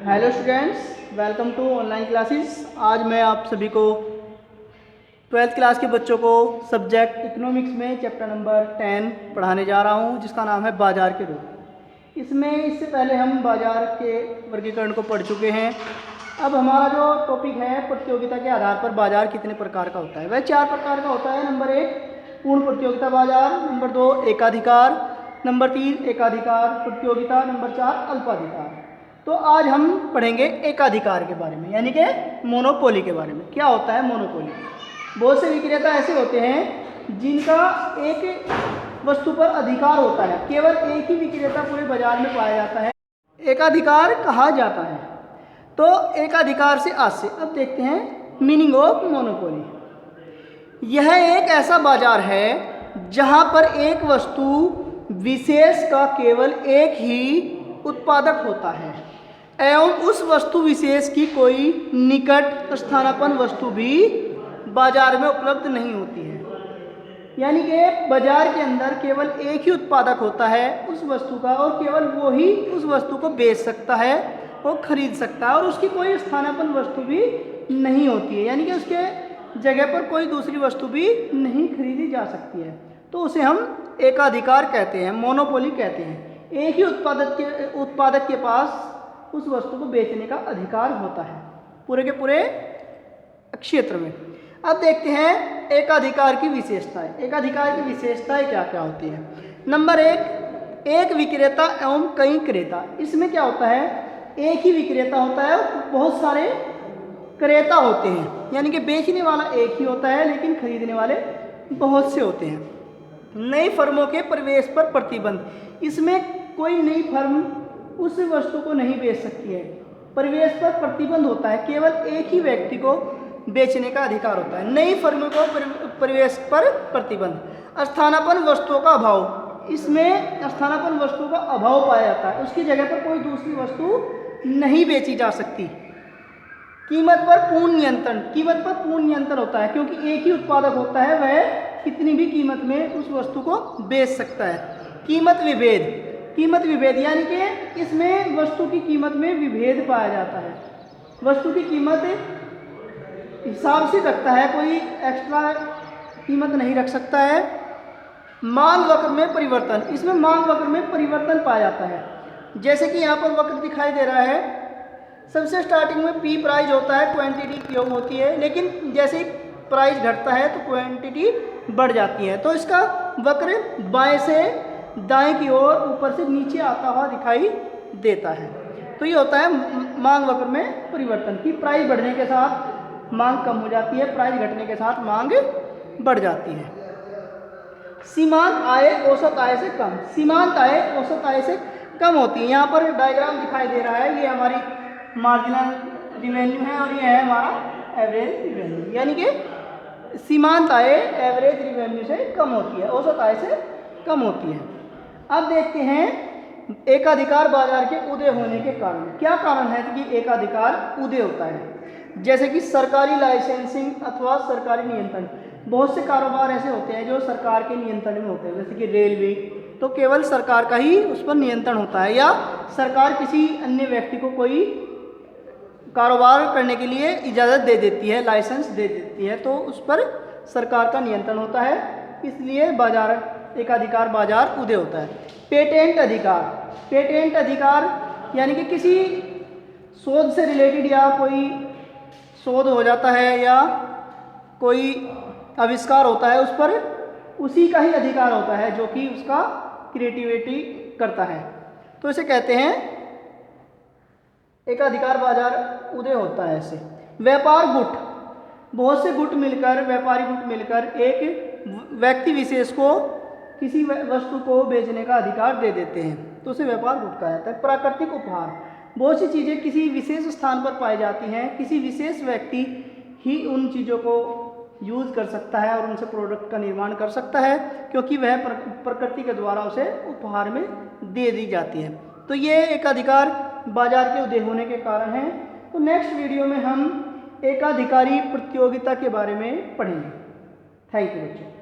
Hello students, welcome to online classes. आज मैं आप सभी को 12th क्लास के बच्चों को सब्जेक्ट इकोनॉमिक्स में चैप्टर नंबर 10 पढ़ाने जा रहा हूं, जिसका नाम है बाजार के रूप। इससे पहले हम बाजार के वर्गीकरण को पढ़ चुके हैं। अब हमारा जो टॉपिक है प्रतियोगिता के आधार पर बाजार कितने प्रकार का होता है। वह 4 प्रकार का होता है। नंबर 1 पूर्ण प्रतियोगिता बाजार, नंबर 2 एकाधिकार, नंबर 3 एकाधिकार प्रतियोगिता, नंबर 4 अल्पाधिकार। तो आज हम पढ़ेंगे एकाधिकार के बारे में, यानी कि मोनोपोली के बारे में। क्या होता है मोनोपोली? बहुत से विक्रेता ऐसे होते हैं जिनका एक वस्तु पर अधिकार होता है, केवल एक ही विक्रेता पूरे बाजार में पाया जाता है, एकाधिकार कहा जाता है। तो एकाधिकार से आज से अब देखते हैं मीनिंग ऑफ मोनोपोली। यह एक ऐसा बाजार है जहां पर एक वस्तु विशेष का केवल एक ही उत्पादक होता है एवं उस वस्तु विशेष की कोई निकट स्थानापन्न वस्तु भी बाजार में उपलब्ध नहीं होती है। यानी कि बाजार के अंदर केवल एक ही उत्पादक होता है उस वस्तु का, और केवल वो ही उस वस्तु को बेच सकता है और खरीद सकता है, और उसकी कोई स्थानापन्न वस्तु भी नहीं होती है, यानी कि उसके जगह पर कोई दूसरी वस्तु भी नहीं खरीदी जा सकती है। तो उसे हम एकाधिकार कहते हैं, मोनोपोली कहते हैं। एक ही उत्पादक के पास उस वस्तु को बेचने का अधिकार होता है पूरे के पूरे क्षेत्र में। अब देखते हैं एकाधिकार की विशेषताएं। एकाधिकार की विशेषताएं क्या क्या होती है। नंबर 1 एक विक्रेता एवं कई क्रेता। इसमें क्या होता है, एक ही विक्रेता होता है, बहुत सारे क्रेता होते हैं, यानी कि बेचने वाला एक ही होता है लेकिन खरीदने वाले बहुत से होते हैं। नई फर्मों के प्रवेश पर प्रतिबंध। इसमें कोई नई फर्म उस वस्तु को नहीं बेच सकती है, प्रवेश पर प्रतिबंध होता है, केवल एक ही व्यक्ति को बेचने का अधिकार होता है। नई फर्मों को प्रवेश पर प्रतिबंध। स्थानापन्न वस्तुओं का अभाव। इसमें स्थानापन्न वस्तुओं का अभाव पाया जाता है, उसकी जगह पर कोई दूसरी वस्तु नहीं बेची जा सकती। कीमत पर पूर्ण नियंत्रण। कीमत पर पूर्ण नियंत्रण होता है, क्योंकि एक ही उत्पादक होता है, वह कितनी भी कीमत में उस वस्तु को बेच सकता है। कीमत विभेद। कीमत विभेद यानी कि इसमें वस्तु की कीमत में विभेद पाया जाता है। वस्तु की कीमत हिसाब से रखता है, कोई एक्स्ट्रा कीमत नहीं रख सकता है। मांग वक्र में परिवर्तन। इसमें मांग वक्र में परिवर्तन पाया जाता है, जैसे कि यहाँ पर वक्र दिखाई दे रहा है। सबसे स्टार्टिंग में पी प्राइस होता है, क्वांटिटी क्यू होती है, लेकिन जैसे ही प्राइस घटता है तो क्वांटिटी बढ़ जाती है। तो इसका वक्र बाएं से दाएं की ओर ऊपर से नीचे आता हुआ दिखाई देता है। तो ये होता है मांग वक्र में परिवर्तन की प्राइस बढ़ने के साथ मांग कम हो जाती है, प्राइस घटने के साथ मांग बढ़ जाती है। सीमांत आय औसत आय से कम। सीमांत आय औसत आय से कम होती है। यहाँ पर डायग्राम दिखाई दे रहा है, ये हमारी मार्जिनल रिवेन्यू है और ये है हमारा एवरेज रिवेन्यू, यानी कि सीमांत आय एवरेज रिवेन्यू से कम होती है, औसत आय से कम होती है। अब देखते हैं एकाधिकार बाजार के उदय होने के कारण। क्या कारण है कि एकाधिकार उदय होता है? जैसे कि सरकारी लाइसेंसिंग अथवा सरकारी नियंत्रण। बहुत से कारोबार ऐसे होते हैं जो सरकार के नियंत्रण में होते हैं, जैसे कि रेलवे, तो केवल सरकार का ही उस पर नियंत्रण होता है, या सरकार किसी अन्य व्यक्ति को कोई कारोबार करने के लिए इजाज़त दे देती है, लाइसेंस दे देती है, तो उस पर सरकार का नियंत्रण होता है, इसलिए बाजार एकाधिकार बाजार उदय होता है। पेटेंट अधिकार। पेटेंट अधिकार यानी कि किसी शोध से रिलेटेड, या कोई शोध हो जाता है या कोई आविष्कार होता है, उस पर उसी का ही अधिकार होता है जो कि उसका क्रिएटिविटी करता है, तो इसे कहते हैं एकाधिकार बाजार उदय होता है। ऐसे व्यापार गुट। बहुत से गुट मिलकर, व्यापारी गुट मिलकर एक व्यक्ति विशेष को किसी वस्तु को बेचने का अधिकार दे देते हैं, तो उसे व्यापार गुट कहा जाता है। प्राकृतिक उपहार। बहुत सी चीज़ें किसी विशेष स्थान पर पाई जाती हैं, किसी विशेष व्यक्ति ही उन चीज़ों को यूज़ कर सकता है और उनसे प्रोडक्ट का निर्माण कर सकता है, क्योंकि वह प्रकृति के द्वारा उसे उपहार में दे दी जाती है। तो ये एकाधिकार बाजार के उदय होने के कारण हैं। तो नेक्स्ट वीडियो में हम एकाधिकारी प्रतियोगिता के बारे में पढ़ेंगे। थैंक यू बच्चों।